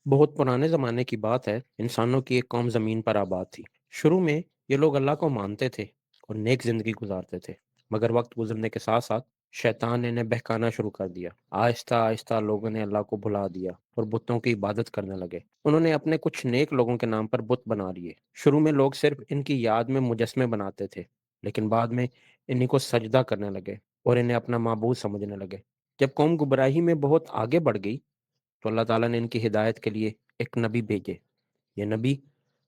بہت پرانے زمانے کی بات ہے، انسانوں کی ایک قوم زمین پر آباد تھی۔ شروع میں یہ لوگ اللہ کو مانتے تھے اور نیک زندگی گزارتے تھے، مگر وقت گزرنے کے ساتھ ساتھ شیطان نے انہیں بہکانا شروع کر دیا۔ آہستہ آہستہ لوگوں نے اللہ کو بھلا دیا اور بتوں کی عبادت کرنے لگے۔ انہوں نے اپنے کچھ نیک لوگوں کے نام پر بت بنا لیے۔ شروع میں لوگ صرف ان کی یاد میں مجسمے بناتے تھے، لیکن بعد میں انہیں کو سجدہ کرنے لگے اور انہیں اپنا معبود سمجھنے لگے۔ جب قوم گمراہی میں بہت آگے بڑھ گئی تو اللہ تعالیٰ نے ان کی ہدایت کے لیے ایک نبی بھیجے۔ یہ نبی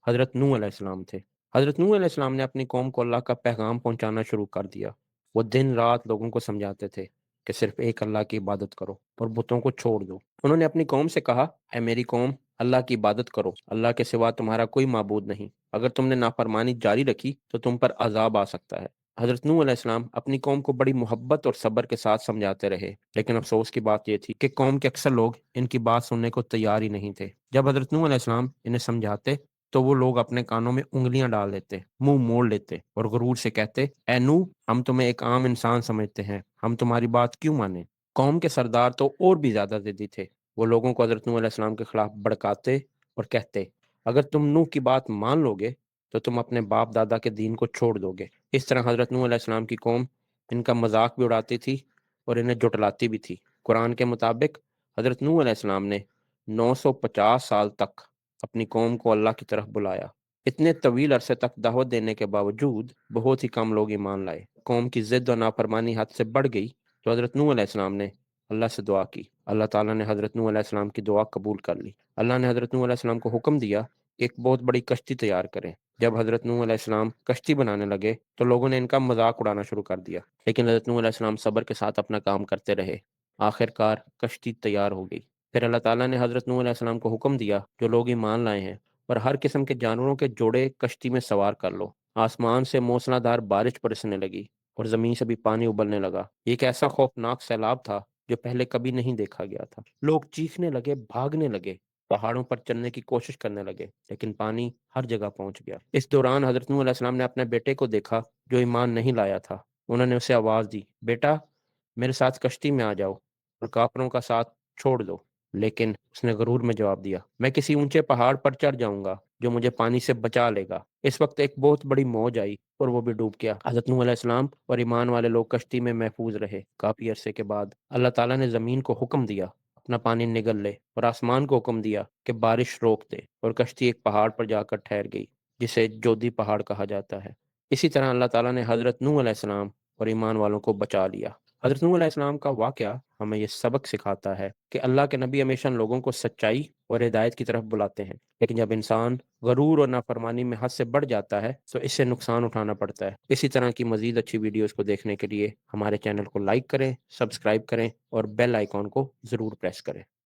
حضرت نوح علیہ السلام تھے۔ حضرت نوح علیہ السلام نے اپنی قوم کو اللہ کا پیغام پہنچانا شروع کر دیا۔ وہ دن رات لوگوں کو سمجھاتے تھے کہ صرف ایک اللہ کی عبادت کرو اور بتوں کو چھوڑ دو۔ انہوں نے اپنی قوم سے کہا، اے میری قوم، اللہ کی عبادت کرو، اللہ کے سوا تمہارا کوئی معبود نہیں۔ اگر تم نے نافرمانی جاری رکھی تو تم پر عذاب آ سکتا ہے۔ حضرت نوح علیہ السلام اپنی قوم کو بڑی محبت اور صبر کے ساتھ سمجھاتے رہے، لیکن افسوس کی بات یہ تھی کہ قوم کے اکثر لوگ ان کی بات سننے کو تیار ہی نہیں تھے۔ جب حضرت نوح علیہ السلام انہیں سمجھاتے تو وہ لوگ اپنے کانوں میں انگلیاں ڈال دیتے، منہ موڑ لیتے اور غرور سے کہتے، اے نوح، ہم تمہیں ایک عام انسان سمجھتے ہیں، ہم تمہاری بات کیوں مانیں؟ قوم کے سردار تو اور بھی زیادہ ضدی تھے۔ وہ لوگوں کو حضرت نوح علیہ السلام کے خلاف بھڑکاتے اور کہتے، اگر تم نوح کی بات مان لو گے تو تم اپنے باپ دادا کے دین کو چھوڑ دو گے۔ اس طرح حضرت نوح علیہ السلام کی قوم ان کا مذاق بھی اڑاتی تھی اور انہیں جھٹلاتی بھی تھی۔ قرآن کے مطابق حضرت نوح علیہ السلام نے 950 سال تک اپنی قوم کو اللہ کی طرف بلایا۔ اتنے طویل عرصے تک دعوت دینے کے باوجود بہت ہی کم لوگ ایمان لائے۔ قوم کی ضد و نافرمانی حد سے بڑھ گئی تو حضرت نوح علیہ السلام نے اللہ سے دعا کی۔ اللہ تعالیٰ نے حضرت نوح علیہ السلام کی دعا قبول کر لی۔ اللہ نے حضرت نوح علیہ السلام کو حکم دیا کہ ایک بہت بڑی کشتی تیار کریں۔ جب حضرت نوح علیہ السلام کشتی بنانے لگے تو لوگوں نے ان کا مذاق اڑانا شروع کر دیا، لیکن حضرت نوح علیہ السلام صبر کے ساتھ اپنا کام کرتے رہے۔ آخر کار کشتی تیار ہو گئی۔ پھر اللہ تعالیٰ نے حضرت نوح علیہ السلام کو حکم دیا، جو لوگ ایمان لائے ہیں اور ہر قسم کے جانوروں کے جوڑے کشتی میں سوار کر لو۔ آسمان سے موسلا دھار بارش برسنے لگی اور زمین سے بھی پانی ابلنے لگا۔ یہ ایک ایسا خوفناک سیلاب تھا جو پہلے کبھی نہیں دیکھا گیا تھا۔ لوگ چیخنے لگے، بھاگنے لگے، پہاڑوں پر چڑھنے کی کوشش کرنے لگے، لیکن پانی ہر جگہ پہنچ گیا۔ اس دوران حضرت نوح علیہ السلام نے اپنے بیٹے کو دیکھا جو ایمان نہیں لایا تھا۔ انہوں نے اسے آواز دی، بیٹا، میرے ساتھ کشتی میں آ جاؤ اور کافروں کا ساتھ چھوڑ دو۔ لیکن اس نے غرور میں جواب دیا، میں کسی اونچے پہاڑ پر چڑھ جاؤں گا جو مجھے پانی سے بچا لے گا۔ اس وقت ایک بہت بڑی موج آئی اور وہ بھی ڈوب گیا۔ حضرت نوح علیہ السلام اور ایمان والے لوگ کشتی میں محفوظ رہے۔ کافی عرصے کے بعد اللہ تعالیٰ نے زمین کو حکم دیا اپنا پانی نگل لے، اور آسمان کو حکم دیا کہ بارش روک دے، اور کشتی ایک پہاڑ پر جا کر ٹھہر گئی جسے جودی پہاڑ کہا جاتا ہے۔ اسی طرح اللہ تعالیٰ نے حضرت نوح علیہ السلام اور ایمان والوں کو بچا لیا۔ حضرت نوح علیہ السلام کا واقعہ ہمیں یہ سبق سکھاتا ہے کہ اللہ کے نبی ہمیشہ لوگوں کو سچائی اور ہدایت کی طرف بلاتے ہیں، لیکن جب انسان غرور اور نافرمانی میں حد سے بڑھ جاتا ہے تو اس سے نقصان اٹھانا پڑتا ہے۔ اسی طرح کی مزید اچھی ویڈیوز کو دیکھنے کے لیے ہمارے چینل کو لائک کریں، سبسکرائب کریں اور بیل آئیکن کو ضرور پریس کریں۔